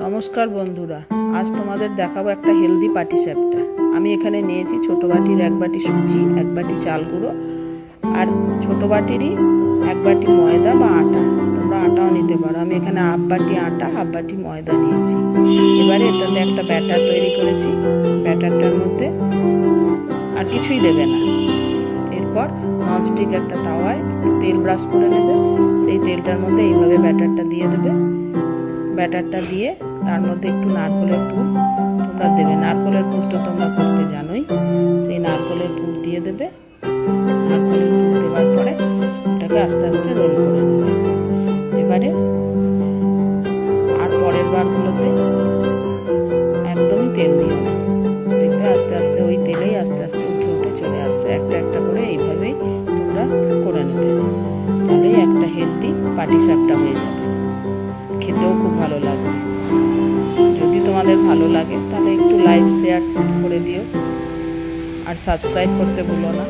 নমস্কার বন্ধুরা, আজ তোমাদের দেখাবো একটা হেলদি পাটিসাপটা। আমি এখানে নিয়েছি ছোট বাটির 1 বাটি সুজি, 1 বাটি চাল গুঁড়ো আর ছোট বাটিরই 1 বাটি ময়দা বা আটা। তোমরা আটাও নিতে পারো। আমি এখানে হাফ বাটি আটা, হাফ বাটি ময়দা নিয়েছি। এবারে এটাতে একটা ব্যাটার তৈরি করেছি। ব্যাটারটার মধ্যে আর কিছুই দেবে না। এরপর ননস্টিক একটা তাওয়ায় একটু তেল ব্রাশ করে নেবে। সেই তেলটার মধ্যে এইভাবে ব্যাটারটা দিয়ে দেবে। ব্যাটারটা দিয়ে তার মধ্যে একটু নারকেলের পুর তোমরা দেবে। নারকেলের পুর তো তোমরা করতে জানোই। সেই নারকেলের পুর দিয়ে দেবে। নারকেলের পুর দেওয়ার পরে ওটাকে আস্তে আস্তে রোল করে নেবে। এবারে আর পরের বারগুলোতে একদমই তেল দিও না। দেখবে আস্তে আস্তে ওই তেলেই আস্তে আস্তে উঠে উঠে চলে আসছে। একটা একটা করে এইভাবেই তোমরা করে নেবে। তাহলেই একটা হেলদি পাটিসাপটা হয়ে যাবে। খেতেও খুব ভালো লাগবে। যদি তোমাদের ভালো লাগে তাহলে একটু লাইক শেয়ার করে দিও আর সাবস্ক্রাইব করতে ভুলো না।